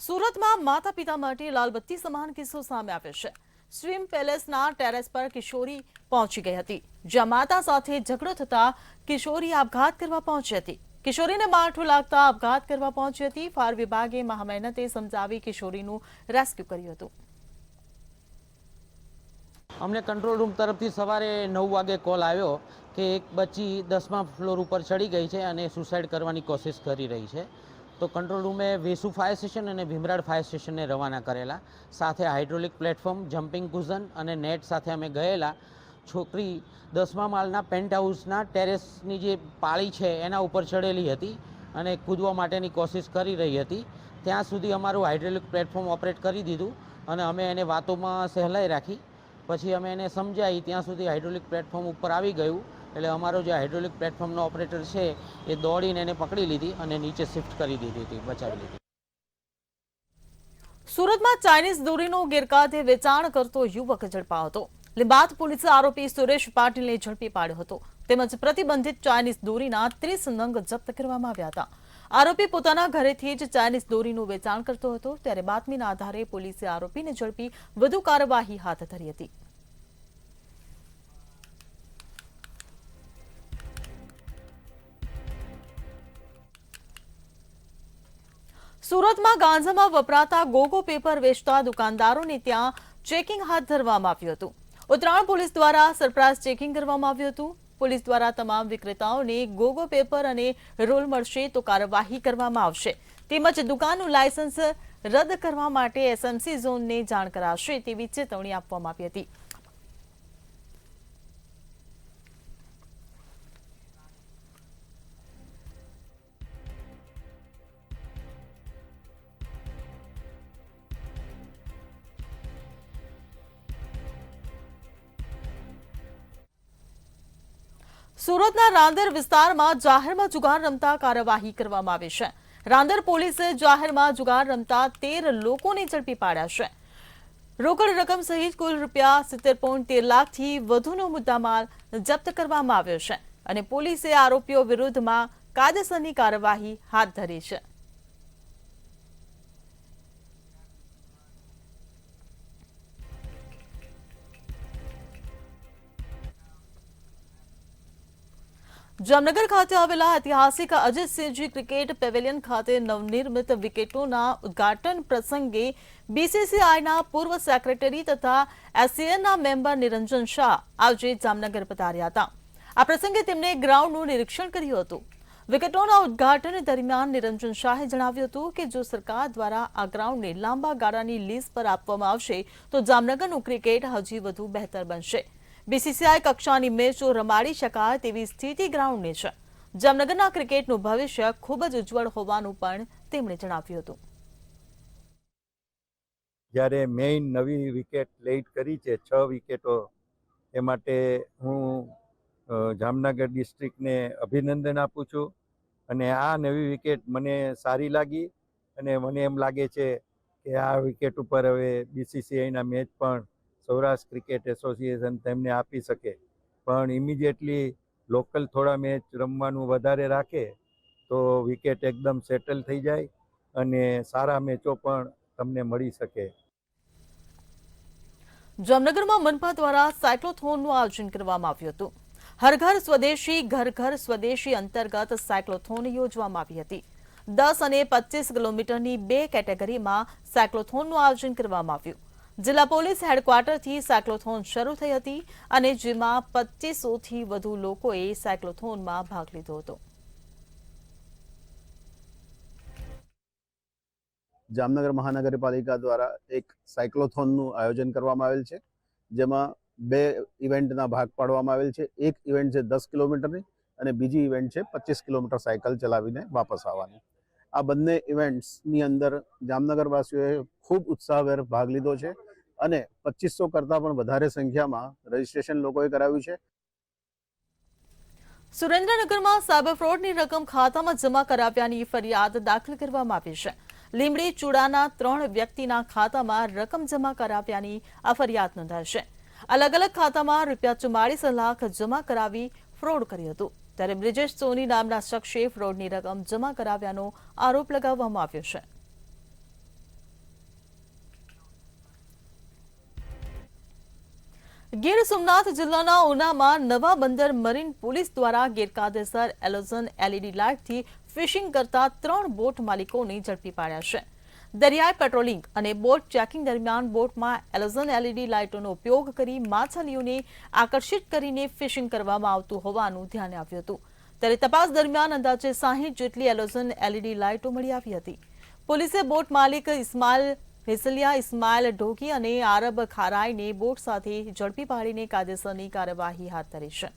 સુરતમાં માતા પિતા માટે લાલબત્તી સમાન કિસ્સો સામે આવ્યો છે। સ્વિમ પેલેસના ટેરેસ પર કિશોરી પહોંચી ગઈ હતી, જ્યાં માતા સાથે ઝઘડો થતા કિશોરી આપઘાત કરવા પહોંચી હતી। કિશોરીને માઠું લાગતા આપઘાત કરવા પહોંચી હતી। ફાયર વિભાગે મહામહેનતે સમજાવી કિશોરીનું રેસ્ક્યુ કર્યું હતું। અમને કંટ્રોલ રૂમ તરફથી સવારે 9 વાગે કોલ આવ્યો કે એક બચ્ચી 10મા ફ્લોર ઉપર ચડી ગઈ છે અને સુસાઇડ કરવાની કોશિશ કરી રહી છે। તો કંટ્રોલ રૂમે વેસુ ફાયર સ્ટેશન અને ભીમરાડ ફાયર સ્ટેશનને રવાના કરેલા, સાથે હાઇડ્રોલિક પ્લેટફોર્મ, જમ્પિંગ કુઝન અને નેટ સાથે અમે ગયેલા। છોકરી 10મા માળના પેન્ટ હાઉસના ટેરેસની જે પાળી છે એના ઉપર ચડેલી હતી અને કૂદવા માટેની કોશિશ કરી રહી હતી। ત્યાં સુધી અમારું હાઇડ્રોલિક પ્લેટફોર્મ ઓપરેટ કરી દીધું અને અમે એને વાતોમાં સહેલાઈ રાખી। પછી અમે એને સમજાવી, ત્યાં સુધી હાઇડ્રોલિક પ્લેટફોર્મ ઉપર આવી ગયું એટલે અમારો જે હાઇડ્રોલિક પ્લેટફોર્મનો ઓપરેટર છે એ દોડીને એને પકડી લીધી અને નીચે શિફ્ટ કરી દીધી હતી, બચાવી લીધી। સુરતમાં ચાઇનીઝ દોરીનું ગેરકાયદે વેચાણ કરતો યુવક ઝડપાયો હતો। લીંબાદ પોલીસે આરોપી સુરેશ પાટીલને ઝડપી પાડ્યો હતો, તેમજ પ્રતિબંધિત ચાઇનીઝ દોરીના 30 નંગ જપ્ત કરવામાં આવ્યા હતા। આરોપી પોતાના ઘરેથી જ ચાઇનીઝ દોરીનું વેચાણ કરતો હતો, ત્યારે બાતમીના આધારે પોલીસે આરોપીને ઝડપી વધુ કાર્યવાહી હાથ ધરી હતી। સુરતમાં ગાંજામાં વપરાતા ગોગો પેપર વેચતા દુકાનદારોને ત્યાં ચેકિંગ હાથ ધરવામાં આવ્યું હતું। ઉત્તરાયણ પોલીસ દ્વારા સરપ્રાઇઝ ચેકિંગ કરવામાં આવ્યું હતું। પોલીસ દ્વારા તમામ વિક્રેતાઓને ગોગો પેપર અને રોલ મળશે તો કાર્યવાહી કરવામાં આવશે, તેમજ દુકાનનું લાયસન્સ રદ કરવા માટે એસએમસી ઝોનને જાણ કરાશે તેવી ચેતવણી આપવામાં આવી હતી। સુરતના રાંદેર વિસ્તારમાં જાહેરમાં જુગાર રમતા કાર્યવાહી કરવામાં આવી છે। રાંદેર પોલીસે જાહેરમાં જુગાર રમતા 13 લોકોને ઝડપી પાડ્યા છે। રોકડ રકમ સહિત કુલ રૂપિયા 70.13 લાખથી વધુનો મુદ્દામાલ જપ્ત કરવામાં આવ્યો છે અને પોલીસે આરોપીઓ વિરુદ્ધમાં કાયદેસરની કાર્યવાહી હાથ ધરી છે। જામનગર ખાતે આવેલા ઐતિહાસિક અજીતસિંહજી ક્રિકેટ પેવેલિયન ખાતે નવનિર્મિત વિકેટોના ઉદ્ઘાટન પ્રસંગે બીસીસીઆઈના પૂર્વ સેક્રેટરી તથા એસીએના મેમ્બર નિરંજન શાહ આજે જામનગર પધાર્યા હતા। આ પ્રસંગે તેમણે ગ્રાઉન્ડનું નિરીક્ષણ કર્યું હતું। વિકેટોના ઉદ્ઘાટન દરમિયાન નિરંજન શાહે જણાવ્યું હતું કે જો સરકાર દ્વારા આ ગ્રાઉન્ડને લાંબા ગાળાની લીઝ પર આપવામાં આવશે તો જામનગરનું ક્રિકેટ હજી વધુ બહેતર બનશે। બીસીસીઆઈ કક્ષાની મેચો રમાડી શકાય તેવી સ્થિતિ ગ્રાઉન્ડની છે। જામનગરના ક્રિકેટનું ભવિષ્ય ખૂબ જ ઉજ્જવળ હોવાનું પણ તેમણે જણાવ્યું હતું। જ્યારે મેઇન નવી વિકેટ લેઇટ કરી છે 6 વિકેટો, એ માટે હું જામનગર ડિસ્ટ્રિક્ટને અભિનંદન આપું છું અને આ નવી વિકેટ મને સારી લાગી અને મને એમ લાગે છે કે આ વિકેટ ઉપર હવે બીસીસીઆઈના મેચ પણ સૌરાષ્ટ્ર ક્રિકેટ એસોસિએશન તેમને આપી શકે, પણ ઇમિડિયેટલી લોકલ થોડા મેચ રમવાનું વધારે રાખે તો વિકેટ એકદમ સેટલ થઈ જાય અને સારા મેચો પણ તમને મળી શકે। જામનગરમાં મનપા દ્વારા સાયક્લોથોનનું આયોજન કરવામાં આવ્યું હતું। હર ઘર સ્વદેશી ઘર ઘર સ્વદેશી અંતર્ગત સાયક્લોથોન યોજવામાં આવી હતી। 10 અને 25 કિલોમીટરની 2 કેટેગરીમાં સાયક્લોથોનનું આયોજન કરવામાં આવ્યું। જિલ્લા પોલીસ હેડક્વાર્ટરથી સાયક્લોથોન શરૂ થઈ હતી અને જેમાં 2500થી વધુ લોકોએ સાયક્લોથોનમાં ભાગ લીધો હતો। જામનગર મહાનગરપાલિકા દ્વારા એક સાયક્લોથોનનું આયોજન કરવામાં આવેલ છે, જેમાં 2 ઇવેન્ટના ભાગ પાડવામાં આવેલ છે। એક ઇવેન્ટ છે 10 કિલોમીટરની અને બીજી ઇવેન્ટ છે 25 કિલોમીટર સાયકલ ચલાવીને વાપસ આવવાની। આ બંને ઇવેન્ટ્સની અંદર જામનગરવાસીઓએ ખૂબ ઉત્સાહભેર ભાગ લીધો છે અને 2500 કરતાં પણ વધારે સંખ્યામાં રજીસ્ટ્રેશન લોકોએ કરાવ્યું છે। સુરેન્દ્રનગરમાં સાયબર ફ્રોડની રકમ ખાતામાં જમા કરાવ્યાની ફરિયાદ દાખલ કરવામાં આવી છે। લીંબડી ચુડાના 3 વ્યક્તિના ખાતામાં રકમ જમા કરાવ્યાની આ ફરિયાદ નોંધાઈ છે। અલગ અલગ ખાતામાં રૂપિયા 44 લાખ જમા કરાવી ફ્રોડ કર્યું હતું, ત્યારે બ્રિજેશ સોની નામના શખ્સે ફ્રોડની રકમ જમા કરાવ્યાનો આરોપ લગાવવામાં આવ્યો છે। ગીર સોમનાથ જિલ્લાના ઉનામાં નવા બંદર મરીન પોલીસ દ્વારા ગેરકાયદેસર એલોઝન એલઈડી લાઇટથી ફિશિંગ કરતા 3 બોટ માલિકોને ઝડપી પાડ્યા છે. દરિયાઈ પેટ્રોલિંગ અને બોટ ચેકિંગ દરમિયાન બોટમાં એલોઝન એલઈડી લાઇટોનો ઉપયોગ કરી માછલીઓને આકર્ષિત કરીને ફિશિંગ કરવામાં આવતું હોવાનું ધ્યાને આવ્યું હતું. ત્યારે તપાસ દરમિયાન અંદાજે 60 જેટલી એલોઝન એલઈડી લાઇટો મળી આવી હતી. પોલીસે બોટ માલિક ઇસ્માઇલ વેસલિયા, ઇસ્માઇલ ઢોકી અને આરબ ખારાઈને બોટ સાથે ઝડપી પાડીને કાયદેસરની કાર્યવાહી હાથ ધરી છે.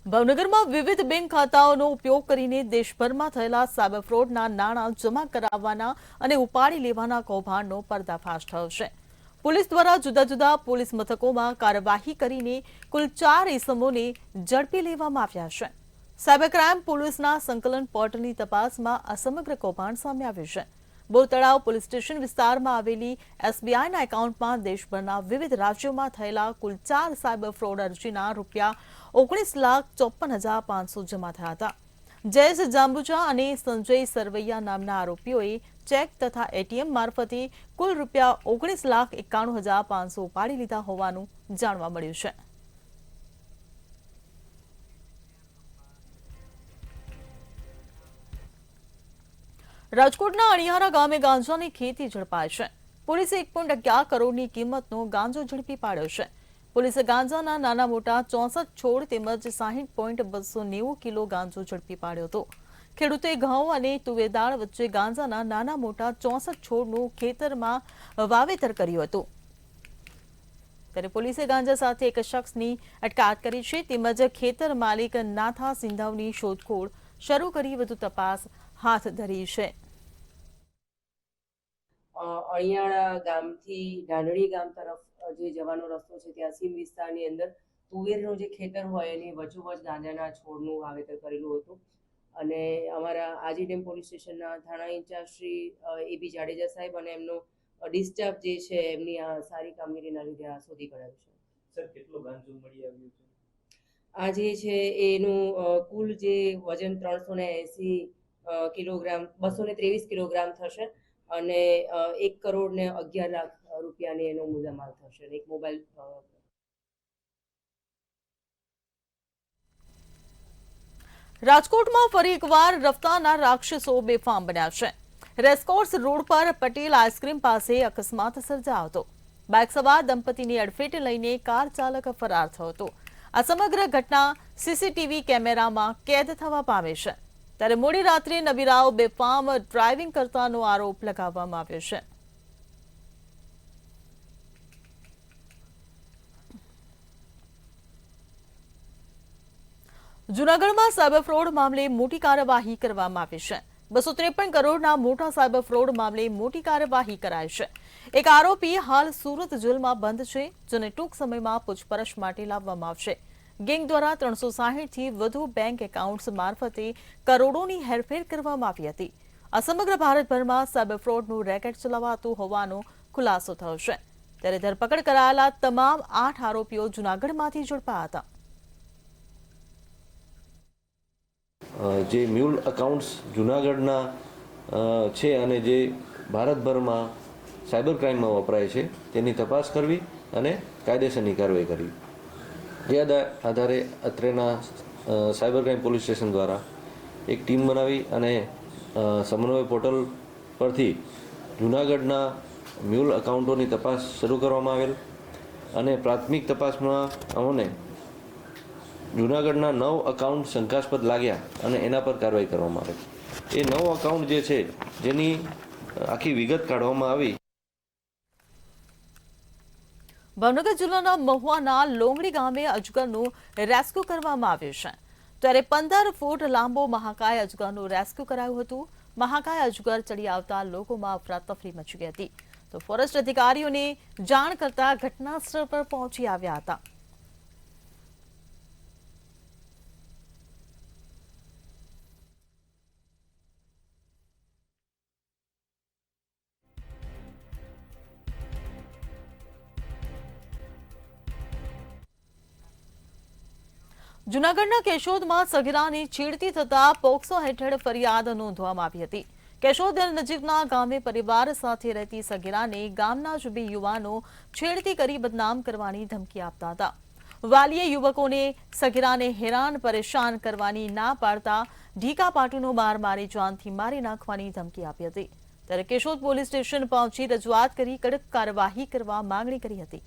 ભાવનગરમાં વિવિધ બેંક ખાતાઓનો ઉપયોગ કરીને દેશભરમાં થયેલા સાયબર ફ્રોડના નાણાં જમા કરાવવાના અને ઉપાડી લેવાના કૌભાંડનો પર્દાફાશ થયો છે. પોલીસ દ્વારા જુદા જુદા પોલીસ મથકોમાં કાર્યવાહી કરીને કુલ 4 ઇસમોને ઝડપી લેવામાં આવ્યા છે. સાયબર ક્રાઇમ પોલીસના સંકલન પોર્ટલની તપાસમાં આ સમગ્ર કૌભાંડ સામે આવ્યું છે. બોરતળાવ પોલીસ સ્ટેશન વિસ્તારમાં આવેલી એસબીઆઈના એકાઉન્ટમાં દેશભરના વિવિધ રાજ્યોમાં થયેલા કુલ 4 સાયબર ફ્રોડ અરજીના ₹19,54,500 જમા થયા હતા. જયેશ જાંબુજા અને સંજય સરવૈયા નામના આરોપીઓએ ચેક તથા એટીએમ મારફતે કુલ ₹19,91,500 ઉપાડી લીધા હોવાનું જાણવા મળ્યું છે. રાજકોટના અણિયારા ગામે ગાંજાની ખેતી ઝડપાઈ છે. પોલીસે 1.11 કરોડની કિંમતનો ગાંજો ઝડપી પાડ્યો છે. પોલીસે ગાંજાના નાના મોટા 64 છોડ તેમજ 60.290 કિલો ગાંજો ઝડપી પાડ્યો હતો. ખેડૂતે ઘઉં અને તુવેર દાળ વચ્ચે ગાંજાના નાના મોટા 64 છોડનું ખેતરમાં વાવેતર કર્યું હતું. ત્યારે પોલીસે ગાંજા સાથે એક શખ્સની અટકાયત કરી છે તેમજ ખેતર માલિક નાથા સિંધાવની શોધખોળ શરૂ કરી વધુ તપાસ હાથ ધરી છે. અણિયાળા ગામથી ઢાંડણી ગામ તરફ જે જવાનો રસ્તો છે ત્યાં સીમ વિસ્તારની અંદર તુવેરનું જે ખેતર હોય એની વચ્ચોવચ ગાંજાના છોડનું વાવેતર કરેલું હતું અને અમારા આજીડેમ પોલીસ સ્ટેશનના થાણા ઇન્ચાર્જ શ્રી એબી જાડેજા સાહેબ અને એમનો ડિસ્ચાર્જ જે છે એમની આ સારી કામગીરીના લીધે આ શોધી કઢાયું છે. સર કેટલો ગાંજો મળી આવ્યું છે? આ જે છે એનું કુલ જે વજન 380 કિલોગ્રામ 223 કિલોગ્રામ થશે અને 1,11,00,000 રૂપિયાની એનો મુદ્દામાલ થશે. એક મોબાઈલ. રાજકોટમાં ફરી એકવાર રફતારના રાક્ષસો બેફામ બન્યા છે. રેસકોર્સ રોડ પર પટેલ આઈસ્ક્રીમ પાસે અકસ્માત સર્જાયો હતો. બાઇક સવાર દંપતીની અડફેટે લઈને કાર ચાલક ફરાર થયો હતો. આ સમગ્ર ઘટના સીસીટીવી કેમેરામાં કેદ થવા પામે છે. ત્યારે મોડી રાત્રે નબીરાઓ બેફામ ડ્રાઇવિંગ કરતાનો આરોપ લગાવવામાં આવ્યો છે. જૂનાગઢમાં સાયબર ફ્રોડ મામલે મોટી કાર્યવાહી કરવામાં આવી છે. 253 કરોડના મોટા સાયબર ફ્રોડ મામલે મોટી કાર્યવાહી કરાઈ છે. એક આરોપી હાલ સુરત જેલમાં બંધ છે, જેને ટૂંક સમયમાં પૂછપરછ માટે લાવવામાં આવશે. ગેંગ દ્વારા 360 થી વધુ બેંક એકાઉન્ટ્સ મારફતે કરોડોની હેરફેર કરવામાં આવી હતી. આ સમગ્ર ભારતભરમાં સાયબર ફ્રોડનું રેકેટ ચલાવાતું હોવાનો ખુલાસો થયો છે. ત્યારે ધરપકડ કરાયેલા તમામ 8 આરોપીઓ જૂનાગઢમાંથી ઝડપાયા હતા. જે મ્યુલ અકાઉન્ટ્સ જૂનાગઢના છે અને જે ભારતભરમાં સાયબર ક્રાઇમમાં વપરાય છે તેની તપાસ કરવી અને કાયદેસરની કાર્યવાહી કરવી. જે આધારે અત્રેના સાયબર ક્રાઇમ પોલીસ સ્ટેશન દ્વારા એક ટીમ બનાવી અને સમન્વય પોર્ટલ પરથી જૂનાગઢના મ્યુલ અકાઉન્ટોની તપાસ શરૂ કરવામાં આવેલ અને પ્રાથમિક તપાસમાં અમને જૂનાગઢના 9 અકાઉન્ટ શંકાસ્પદ લાગ્યા અને એના પર કાર્યવાહી કરવામાં આવી. એ 9 અકાઉન્ટ જે છે જેની આખી વિગત કાઢવામાં આવી. ભાવનગર જિલ્લાના મહુવાના લોંગડી ગામે અજગરનું રેસ્ક્યુ કરવામાં આવ્યું છે. ત્યારે 15 ફૂટ લાંબો મહાકાય અજગરનું રેસ્ક્યુ કરાયું હતું. મહાકાય અજગર ચડી આવતા લોકોમાં અફરાતફરી મચી ગઈ હતી. તો ફોરેસ્ટ અધિકારીઓને જાણ કરતા ઘટના સ્થળ પર પહોંચી આવ્યા હતા. જૂનાગઢના કેશોદમાં સગીરાની છેડતી થતા પોક્સો હેઠળ ફરિયાદ નોંધવામાં આવી હતી. કેશોદ નજીકના ગામે પરિવાર સાથે રહેતી સગીરાને ગામના જ બે યુવાનો છેડતી કરી બદનામ કરવાની ધમકી આપતા હતા. વાલીએ યુવકોને સગીરાને હેરાન પરેશાન કરવાની ના પાડતા ઢીકા પાટુનો માર મારી જાનથી મારી નાખવાની ધમકી આપી હતી. ત્યારે કેશોદ પોલીસ સ્ટેશન પહોંચી રજૂઆત કરી કડક કાર્યવાહી કરવા માંગણી કરી હતી.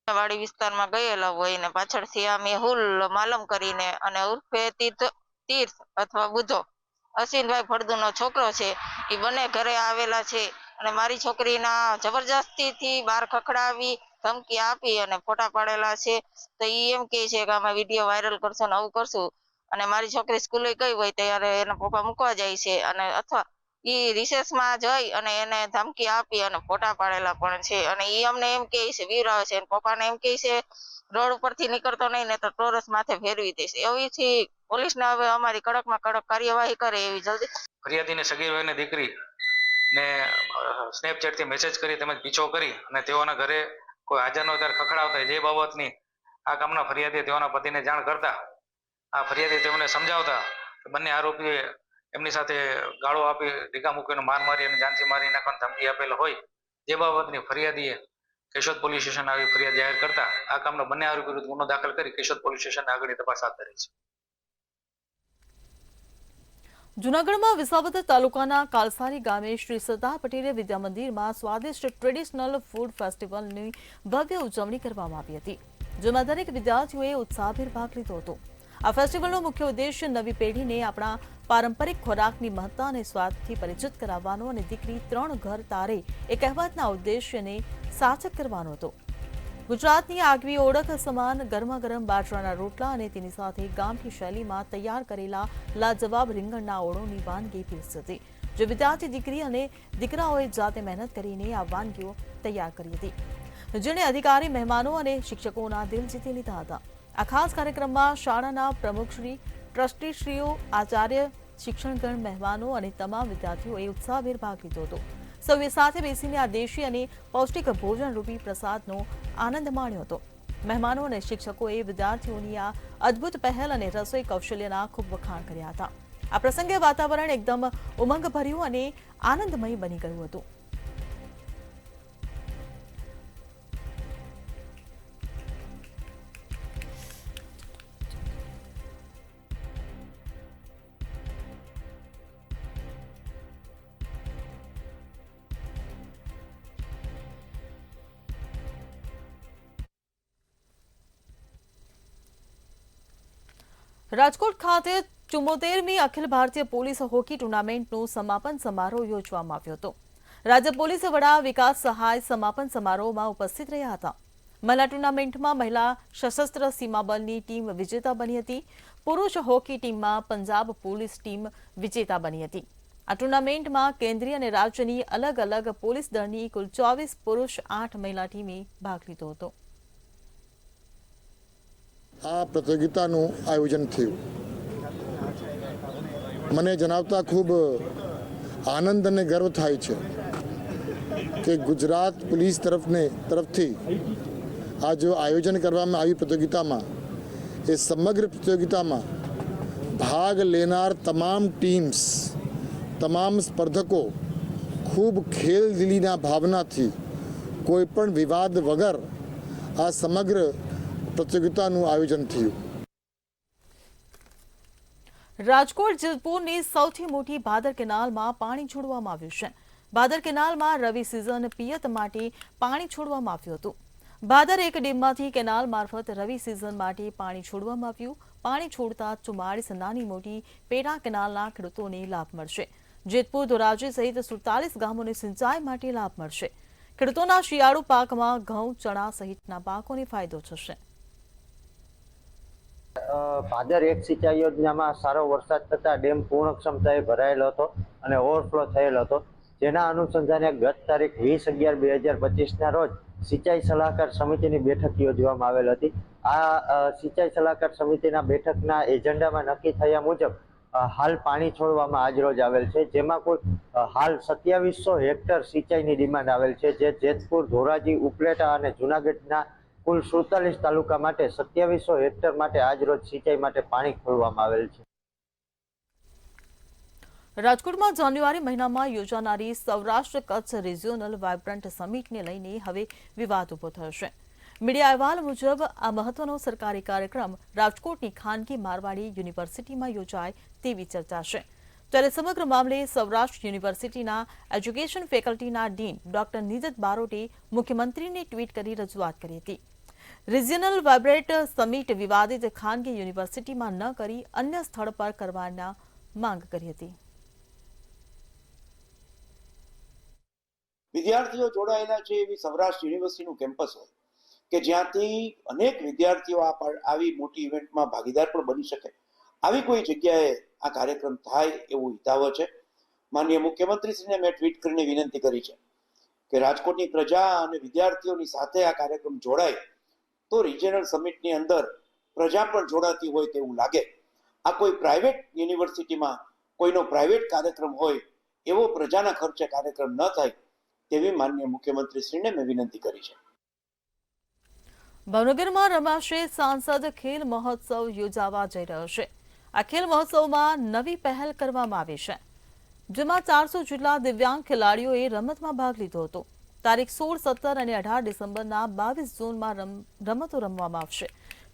વાડી વિસ્તારમાં ગયેલા હોય ને પાછળથી આ મેહુલ માલમ કરીને અને ઉર્ફે તીર્થ અથવા બુધો અસીનભાઈ ફળદુનો છોકરો છે એ બંને ઘરે આવેલા છે અને મારી છોકરીના જબરજસ્તીથી બહાર ખખડાવી ધમકી આપી અને ફોટા પાડેલા છે. તો એ એમ કહે છે કે અમે વિડીયો વાયરલ કરશું ને આવું કરશું. અને મારી છોકરી સ્કૂલે ગઈ હોય ત્યારે એના પપ્પા મૂકવા જાય છે અને અથવા એ રિસેસમાં જઈ અને એને ધમકી આપી અને ફોટા પાડેલા પણ છે. અને એ અમને એમ કહે છે બીવરાવે છે, પપ્પાને એમ કહે છે રોડ ઉપરથી નીકળતો નહીં ને તો ટોરસ માથે ફેરવી દેશે. એવીથી પોલીસને હવે અમારી કડકમાં કડક કાર્યવાહી કરે એવી જલ્દી. ફરિયાદીને સગીર વયની દીકરી ને સ્નેપચેટથી મેસેજ કરી તેમજ પીછો કરી અને તેઓના ઘરે કોઈ હાજર ન ત્યારે ખખડાવતા જે બાબતની આ કામના ફરિયાદીએ તેઓના પતિને જાણ કરતા આ ફરિયાદી તેમને સમજાવતા બંને આરોપીએ એમની સાથે ગાળો આપી ઢીકા મૂકીને માર મારી અને જાનથી મારી નાખવાની ધમકી આપેલ હોય જે બાબતની ફરિયાદીએ કેશોદ પોલીસ સ્ટેશન આવી ફરિયાદ જાહેર કરતા આ કામના બંને આરોપી વિરુદ્ધ ગુનો દાખલ કરી કેશોદ પોલીસ સ્ટેશન આગળની તપાસ હાથ ધરી છે. જૂનાગઢમાં વિસાવદર તાલુકાના કાલસારી ગામે શ્રી સરદાર પટેલ વિદ્યા મંદિરમાં સ્વાદિષ્ટ ટ્રેડિશનલ ફૂડ ફેસ્ટિવલની ભવ્ય ઉજવણી કરવામાં આવી હતી, જેમાં દરેક વિદ્યાર્થીઓએ ઉત્સાહભેર ભાગ લીધો હતો. આ ફેસ્ટિવલનો મુખ્ય ઉદ્દેશ્ય નવી પેઢીને આપણા પારંપરિક ખોરાકની મહત્તા અને સ્વાદથી પરિચિત કરાવવાનો અને દીકરી ત્રણ ઘર તારે એ કહેવતના ઉદ્દેશ્યને સાર્થક કરવાનો હતો. ગુજરાતની આગવી ઓળખ સમાન ગરમા ગરમ બાજરાના રોટલા અને તેની સાથે ગામઠી શૈલીમાં તૈયાર કરેલા લાજવાબ રીંગણના ઓળોની વાનગી પીરસી હતી, જે વિદ્યાર્થી દીકરી અને દીકરાઓએ જાતે મહેનત કરીને આ વાનગીઓ તૈયાર કરી હતી, જેણે અધિકારી મહેમાનો અને શિક્ષકોના દિલ જીતી લીધા હતા. આ ખાસ કાર્યક્રમમાં શાળાના પ્રમુખશ્રી, ટ્રસ્ટીશ્રીઓ, આચાર્ય, શિક્ષણગણ, મહેમાનો અને તમામ વિદ્યાર્થીઓએ ઉત્સાહભેર ભાગ લીધો હતો. સૌએ સાથે બેસીને આ દેશી અને પૌષ્ટિક ભોજન રૂપી પ્રસાદનો આનંદ માણ્યો હતો. મહેમાનો અને શિક્ષકોએ વિદ્યાર્થીઓની આ અદ્ભુત પહેલ અને રસોઈ કૌશલ્યના ખૂબ વખાણ કર્યા હતા. આ પ્રસંગે વાતાવરણ એકદમ ઉમંગભર્યું અને આનંદમય બની ગયું હતું. રાજકોટ ખાતે 74મી અખિલ ભારતીય પોલીસ હોકી ટુર્નામેન્ટનો સમાપન સમારોહ યોજવામાં આવ્યો હતો. રાજ્ય પોલીસ વડા વિકાસ સહાય સમાપન સમારોહમાં ઉપસ્થિત રહ્યા હતા. મહિલા ટુર્નામેન્ટમાં મહિલા સશસ્ત્ર સીમા બળની ટીમ વિજેતા બની હતી. પુરુષ હોકી ટીમમાં પંજાબ પોલીસ ટીમ વિજેતા બની હતી. આ ટુર્નામેન્ટમાં કેન્દ્રીય અને રાજ્યની અલગ અલગ પોલીસ દળની કુલ 24 પુરુષ 8 મહિલા ટીમે ભાગ લીધો હતો. આ પ્રતિયોગિતાનું આયોજન થયું. મને જણાવતા ખૂબ આનંદ અને ગર્વ થાય છે કે ગુજરાત પોલીસ તરફથી આ જો આયોજન કરવામાં આવી પ્રતિયોગિતામાં એ સમગ્ર પ્રતિયોગિતામાં ભાગ લેનાર તમામ ટીમ્સ, તમામ સ્પર્ધકો ખૂબ ખેલદિલીના ભાવનાથી કોઈ પણ વિવાદ વગર આ સમગ્ર પ્રતિયોગિતાનું આયોજન થયું. રાજકોટ જેતપુરની સૌથી મોટી ભાદર કેનાલમાં પાણી છોડવામાં આવ્યું છે. ભાદર કેનાલમાં રવિ સિઝન પિયત માટે પાણી છોડવામાં આવ્યું હતું. ભાદર એક ડેમમાંથી કેનાલ મારફત રવિ સિઝન માટે પાણી છોડવામાં આવ્યું. પાણી છોડતા 44 નાની મોટી પેટા કેનાલના ખેડૂતોને લાભ મળશે. જેતપુર, ધોરાજી સહિત 47 ગામોને સિંચાઈ માટે લાભ મળશે. ખેડૂતોના શિયાળુ પાકમાં ઘઉં, ચણા સહિતના પાકોને ફાયદો થશે. ભાદર એક સિંચાઈ યોજનામાં સારો વરસાદ થતાં ડેમ પૂર્ણ ક્ષમતાએ ભરાયેલો હતો અને ઓવરફ્લો થયેલો હતો, જેના અનુસંધાને ગત તારીખ 20/11/2025ના રોજ સિંચાઈ સલાહકાર સમિતિની બેઠક યોજવામાં આવેલ હતી. આ સિંચાઈ સલાહકાર સમિતિના બેઠકના એજન્ડામાં નક્કી થયા મુજબ હાલ પાણી છોડવામાં આજરોજ આવેલ છે, જેમાં કુલ હાલ 2700 હેક્ટર સિંચાઈની ડિમાન્ડ આવેલ છે, જે જેતપુર, ધોરાજી, ઉપલેટા અને જૂનાગઢના કુલ 47 તાલુકા માટે 2700 હેક્ટર માટે આજરોજ સિંચાઈ માટે પાણી ખોલવામાં આવેલ છે. રાજકોટમાં જાન્યુઆરી મહિનામાં યોજાનારી સૌરાષ્ટ્ર કચ્છ રિજિયોનલ વાઇબ્રન્ટ સમિટને લઈને હવે વિવાદ ઉભો થયો છે. મીડિયા અહેવાલ મુજબ આ મહત્વનો સરકારી કાર્યક્રમ રાજકોટની ખાનગી મારવાડી યુનિવર્સિટીમાં યોજાય તેવી ચર્ચા છે. ત્યારે સમગ્ર મામલે સૌરાષ્ટ્ર યુનિવર્સિટીના એજ્યુકેશન ફેકલ્ટીના ડીન ડોક્ટર નિજત બારોટે મુખ્યમંત્રીને ટ્વીટ કરી રજૂઆત કરી હતી. રિજિયનલ વાઇબ્રન્ટ સમિટ વિવાદિત ખાનગી યુનિવર્સિટીમાં ન કરી અન્ય સ્થળ પર કરવાના માંગ કરી હતી. વિદ્યાર્થીઓ જોડાયેલા છે એવી સૌરાષ્ટ્ર યુનિવર્સિટીનું કેમ્પસ હોય કે જ્યાંથી અનેક વિદ્યાર્થીઓ આવી મોટી ઇવેન્ટમાં ભાગીદાર પણ બની શકે, આવી કોઈ જગ્યાએ આ કાર્યક્રમ થાય એવું હિતાવહ છે. માનનીય મુખ્યમંત્રીશ્રીને મેં ટ્વીટ કરીને વિનંતી કરી છે કે રાજકોટની પ્રજા અને વિદ્યાર્થીઓની સાથે આ કાર્યક્રમ જોડાય તો રિજિયનલ સમિટની અંદર પ્રજા પણ જોડાતી હોય તેવું લાગે. આ કોઈ પ્રાઇવેટ યુનિવર્સિટીમાં કોઈનો પ્રાઇવેટ કાર્યક્રમ હોય એવો પ્રજાના ખર્ચે કાર્યક્રમ ન થાય તેવી માનનીય મુખ્યમંત્રીશ્રીને મેં વિનંતી કરી છે. ભાવનગરમાં રમાશે સાંસદ ખેલ મહોત્સવ યોજાવા જઈ રહ્યો છે. આ ખેલ મહોત્સવમાં નવી પહેલ કરવામાં આવી છે, જેમાં 400 જેટલા દિવ્યાંગ ખેલાડીઓએ રમતમાં ભાગ લીધો હતો. તારીખ 16, 17 અને 18 ડિસેમ્બરના 22 ઝોનમાં રમતો રમવામાં આવશે.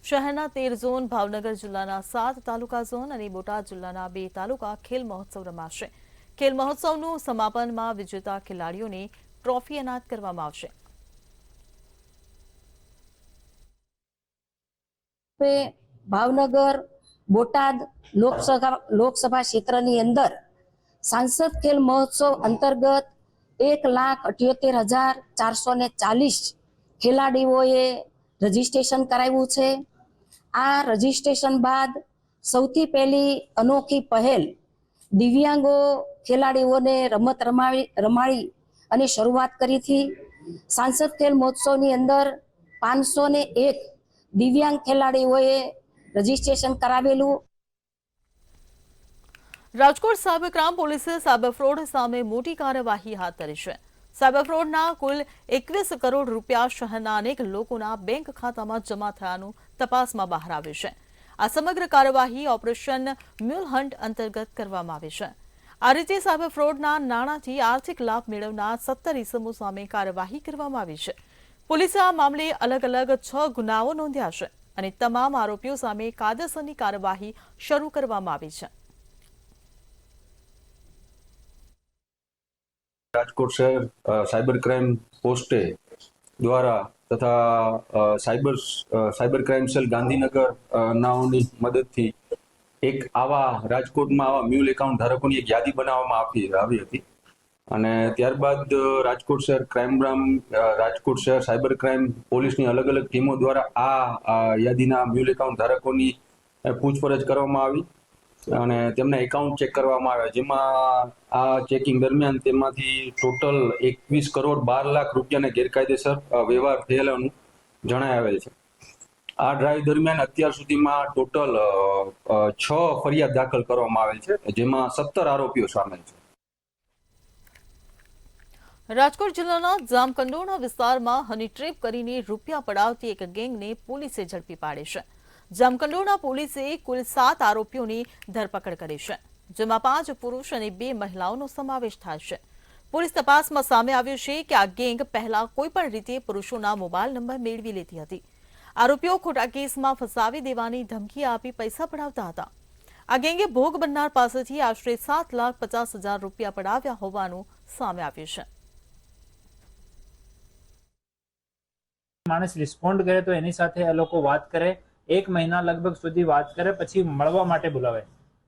શહેરના 13 ઝોન, ભાવનગર જિલ્લાના 7 તાલુકા ઝોન અને બોટાદ જિલ્લાના 2 તાલુકા ખેલ મહોત્સવ રમાશે. ખેલ મહોત્સવનું સમાપનમાં વિજેતા ખેલાડીઓને ટ્રોફી એનાયત કરવામાં આવશે. ભાવનગર બોટાદ લોકસભા ક્ષેત્રની અંદર સાંસદ ખેલ મહોત્સવ અંતર્ગત 1,78,440 ખેલાડીઓએ રજીસ્ટ્રેશન કરાવ્યું છે. આ રજીસ્ટ્રેશન બાદ સૌથી પહેલી અનોખી પહેલ દિવ્યાંગો ખેલાડીઓને રમત રમાડી અને શરૂઆત કરી હતી. સાંસદ ખેલ મહોત્સવની અંદર 501 દિવ્યાંગ ખેલાડીઓએ રજીસ્ટ્રેશન કરાવેલું. રાજકોટ સાયબર ક્રાઇમ પોલીસે સાયબર ફ્રોડ સામે મોટી કાર્યવાહી હાથ ધરી છે. સાયબર ફ્રોડના કુલ 21 કરોડ રૂપિયા શહેરના અનેક લોકોના બેંક ખાતામાં જમા થયાનું તપાસમાં બહાર આવ્યું છે. આ સમગ્ર કાર્યવાહી ઓપરેશન મ્યુલ હન્ટ અંતર્ગત કરવામાં આવી છે. આ રીતે સાયબર ફ્રોડના નાણાંથી આર્થિક લાભ મેળવનાર 17 ઇસમો સામે કાર્યવાહી કરવામાં આવી છે. પોલીસે આ મામલે અલગ અલગ 6 ગુનાઓ નોંધ્યા છે અને તમામ આરોપીઓ સામે કાયદેસરની કાર્યવાહી શરૂ કરવામાં આવી છે. રાજકોટ શહેર સાયબર ક્રાઇમ પોસ્ટે દ્વારા તથા સાયબર ક્રાઇમ સેલ ગાંધીનગર નાઓની મદદથી એક આવા રાજકોટમાં આવા મ્યુલ એકાઉન્ટ ધારકોની એક યાદી બનાવવામાં આવી હતી અને ત્યારબાદ રાજકોટ શહેર ક્રાઇમ બ્રાન્ચ, રાજકોટ શહેર સાયબર ક્રાઇમ પોલીસની અલગ અલગ ટીમો દ્વારા આ યાદીના મ્યુલ એકાઉન્ટ ધારકોની પૂછપરછ કરવામાં આવી અને તેમના એકાઉન્ટ ચેક કરવામાં આવ્યા, જેમાં આ ચેકિંગ દરમિયાન તેમાંથી ટોટલ 21 કરોડ 12 લાખ રૂપિયાને ગેરકાયદેસર વ્યવહાર થયેલાનું જણાય આવેલ છે. આ ડ્રાઈવ દરમિયાન અત્યાર સુધીમાં ટોટલ 6 ફરિયાદ દાખલ કરવામાં આવેલ છે, જેમાં 17 આરોપીઓ સામેલ છે. રાજકોટ જિલ્લાના જામકંડોરણા વિસ્તારમાં હની ટ્રેપ કરીને રૂપિયા પડાવતી એક ગેંગને પોલીસે ઝડપી પાડી છે. જામકંડોરણા પોલીસે કુલ 7 આરોપીઓની ધરપકડ કરી છે, જેમાં 5 પુરુષ અને 2 મહિલાઓનો સમાવેશ થાય છે. પોલીસ તપાસમાં સામે આવ્યું છે કે આ ગેંગ પહેલા કોઈપણ રીતે પુરુષોના મોબાઈલ નંબર મેળવી લેતી હતી. આરોપીઓ ખોટા કેસમાં ફસાવી દેવાની ધમકી આપી પૈસા પડાવતા હતા. આ ગેંગે ભોગ બનનાર પાસેથી આશરે 7,50,000 રૂપિયા પડાવ્યા હોવાનું સામે આવ્યું છે. માણસ રિસ્પોન્ડ કરે તો એની સાથે એ લોકો વાત કરે, 1 મહિના લગભગ સુધી વાત કરે, પછી મળવા માટે બોલાવે.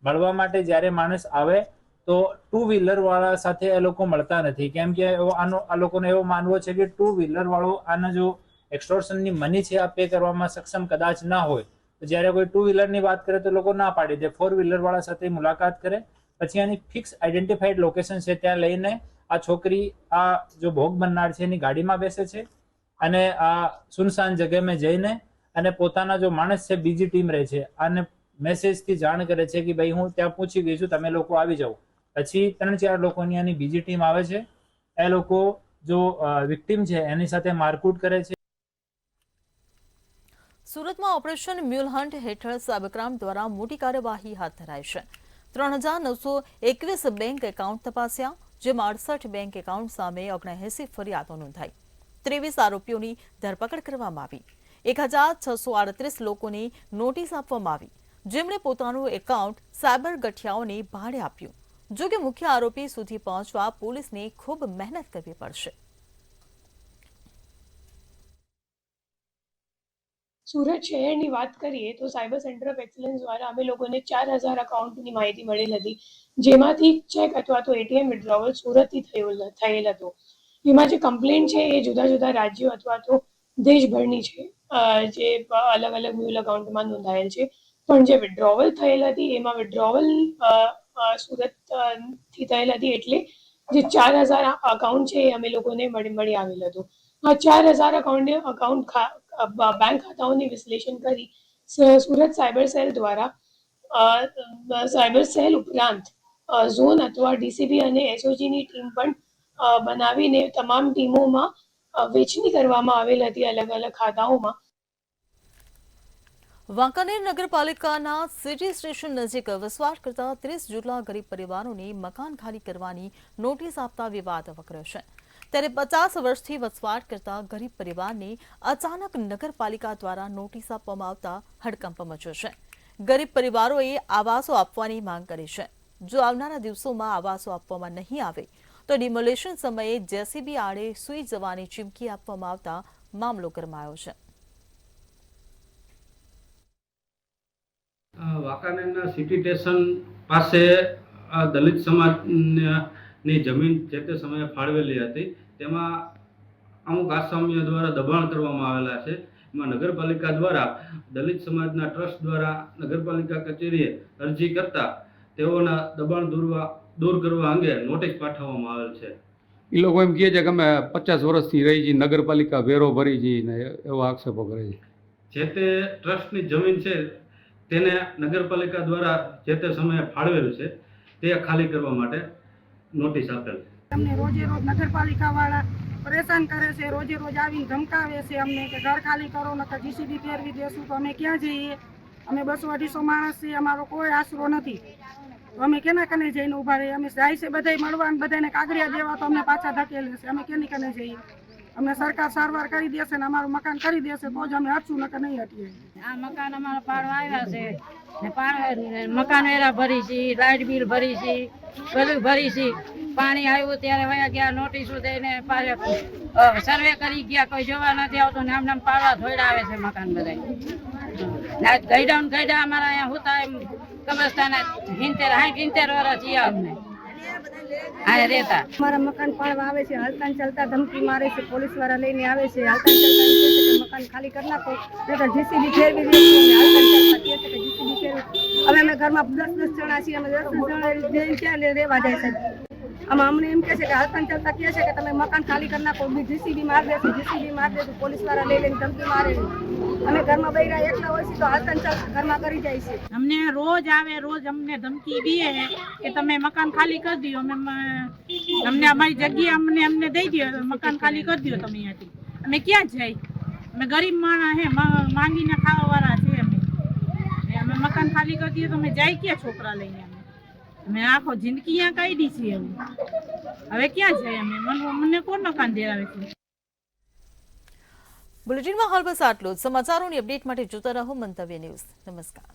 મળવા માટે જ્યારે માણસ આવે તો 2 વ્હીલર વાળા સાથે એ લોકો મળતા નથી, કેમ કે આ લોકોને એવો માનવો છે કે 2 વ્હીલર વાળો આના જો એક્સટોર્શનની મની છે આ પે કરવામાં સક્ષમ કદાચ ના હોય, તો જ્યારે કોઈ 2 વ્હીલરની વાત કરે તો લોકો ના પાડી દે. 4 વ્હીલર વાળા સાથે મુલાકાત કરે, પછી આની ફિક્સ આઈડેન્ટિફાઈડ લોકેશન છે ત્યાં લઈને આ છોકરી આ જો ભોગ બનનાર છે એની ગાડીમાં બેસે છે અને આ સુનસાન જગ્યામાં જઈને અને પોતાના જો માણસ છે બીજી ટીમ રહે છે આને મેસેજથી જાણ કરે છે કે ભાઈ હું ત્યાં પૂછી ગઈ છું, તમે લોકો આવી જાઓ. પછી 3-4 લોકોની આની બીજી ટીમ આવે છે, એ લોકો જો વિક્ટિમ છે એની સાથે મારકૂટ કરે છે. સુરતમાં ઓપરેશન મ્યુલ હન્ટ હેઠળ સાયબર ક્રાઇમ દ્વારા મોટી કાર્યવાહી હાથ ધરાઈ છે. 3921 બેંક એકાઉન્ટ તપાસ્યા, જેમાં 68 બેંક એકાઉન્ટ સામે 79 ફરિયાદો નોંધાઈ. 23 આરોપીઓની ધરપકડ કરવામાં આવી. 1638 લોકોને નોટિસ આપવામાં આવી, જેમણે પોતાનું એકાઉન્ટ સાયબર ગઠિયાઓને ભાડે આપ્યું. જો કે મુખ્ય આરોપી સુધી પહોંચવા પોલીસને ખૂબ મહેનત કરવી પડશે. સુરત શહેરની વાત કરીએ તો સાયબર સેન્ટર ઓફ એક્સલન્સ દ્વારા અમે લોકોને 4000 અકાઉન્ટની માહિતી મળેલ હતી, જેમાંથી ચેક અથવા તો એટીએમ વિડ્રોવલ સુરતથી થયેલ હતો. એમાં જે કમ્પ્લેન છે એ જુદા જુદા રાજ્યો અથવા તો દેશભરની છે, જે અલગ અલગ મ્યુલ અકાઉન્ટમાં નોંધાયેલ છે. પણ જે વિડ્રોવલ થયેલ હતી એમાં વિડ્રોવલ સુરતથી થયેલ હતી, એટલે જે 4000 અકાઉન્ટ છે એ અમે લોકોને મળી આવેલ હતું. આ 4000 અકાઉન્ટ બેંક ખાતાઓની વિશ્લેષણ કરી સુરત સાયબર સેલ દ્વારા સાયબર સેલ ઉપરાંત ઝોન અથવા ડીસીબી અને એસઓજીની ટીમ પણ બનાવીને તમામ ટીમોમાં વહેંચણી કરવામાં આવેલ હતી અલગ અલગ ખાતાઓમાં. વાંકાનેર નગરપાલિકાના સિટી સ્ટેશન નજીક વસવાટ કરતા 30 જેટલા ગરીબ પરિવારોને મકાન ખાલી કરવાની નોટિસ આપતા વિવાદ વકર્યો છે. ત્યારે 50 વર્ષથી વસવાટ કરતા ગરીબ પરિવારને અચાનક નગરપાલિકા દ્વારા નોટિસ આપવામાં આવતા હડકંપ મચ્યો છે. ગરીબ પરિવારોએ આવાસો આપવાની માંગ કરી છે. જો આવનારા દિવસોમાં આવાસો આપવામાં નહીં આવે તો ડિમોલેશન સમયે જેસીબી આડે સૂઈ જવાની ચીમકી આપવામાં આવતા મામલો ગરમાયો છે. વાંકાનેરના સિટી સ્ટેશન પાસે દલિત સમાજની જમીન જે તે સમયે ફાળવેલી હતી, તેમાં અમુક આસામીઓ દ્વારા દબાણ કરવામાં આવેલા છે. એમાં નગરપાલિકા દ્વારા દલિત સમાજના ટ્રસ્ટ દ્વારા નગરપાલિકા કચેરીએ અરજી કરતા તેઓના દબાણ દૂર કરવા અંગે નોટિસ પાઠવવામાં આવેલ છે. એ લોકો એમ કહે છે કે અમે 50 વર્ષથી રહી છીએ, નગરપાલિકા વેરો ભરી છીએ ને એવા આક્ષેપો કરે છે. જે તે ટ્રસ્ટની જમીન છે તેને નગરપાલિકા દ્વારા જે તે સમયે ફાળવેલ છે તે ખાલી કરવા માટે નોટિસ આપેલ છે. અમને રોજે રોજ નગરપાલિકા વાળા પરેશાન કરે છે, રોજે રોજ આવીને ધમકાવે છે અમને કે ઘર ખાલી કરો નકર જીસીબી ફેરવી દેશું. તો અમે ક્યાં જઈએ? અમે 200-250 માણસ છીએ, અમારો કોઈ આશરો નથી. તો અમે કેના કને જઈને ઊભા રહીએ? અમે જાય છે બધાય મળવા, બધાને કાગળિયા દેવા, તો અમને પાછા ધકેલે છે. અમે કેની કને જઈએ? અમને સરકાર સારવાર કરી દેશે ને અમારું મકાન કરી દેશે તો જ અમે હટશું, નકર નહીં હટીએ. આ મકાન અમારા પાડવા આવ્યા છે ને મકાન વેરા ભરી છે, લાઇટ બિલ ભરી છે, બધું ભરી છે. પાણી આવ્યું ત્યારે વયા ગયા, નોટિસો દઈને સર્વે કરી ગયા, કોઈ જોવા નથી આવતું. નામ નામ પાડવા થોડા આવે છે મકાન બધા ગઈડા અમારા અહીંયા હોતા એમ કબ્રસ્તાન 70 વર્ષ છીએ અમને આ રહેતા. અમારા મકાન પાડવા આવે છે, હાલતા ચાલતા ધમકી મારે છે, પોલીસ વાળા લઈને આવે છે. હાલતા ચાલતા મકાન ખાલી કરી નાખો, જીસીબી ફેરવી દેશું. હાલતા ચાલતા કહે છે કે જીસીબી ફેરવી. હવે અમે ઘરમાં 10 જણા છીએ, અમે 10 જણા જઈને ક્યાં રહેવા જાય છે? આમાં અમને એમ કહે છે કે હાલતા ચાલતા કહે છે કે તમે મકાન ખાલી કરી નાખો, જીસીબી માર દેશું, પોલીસ વાળા લઈ લઈને ધમકી મારે. અમે ઘરમાં બૈરા એકલા હોય છે તો હાલતા ચાલતા ઘરમાં કરી જાય છે. અમને રોજ આવે, રોજ અમને ધમકી દે કે તમે મકાન ખાલી કરી દો, અમને અમારી જગ્યા અમને દઈ દો, મકાન ખાલી કરી દો તમે અહીંયાથી. અમે ક્યાં જઈએ? અમે ગરીબ માણસ હે, માંગીને ખાવા વાળા છે. અમે મકાન ખાલી કરી દઈએ તો અમે જાય ક્યાં છોકરા લઈને? અમે આખો જિંદગી અહીંયા કાઢી છીએ. હવે ક્યાં જઈએ અમે? મને કોણ મકાન દેરાવે છે? બુલેટિનમાં હાલ બસ આટલું જ. સમાચારોની અપડેટ માટે જોતા રહો મંતવ્ય ન્યૂઝ. નમસ્કાર.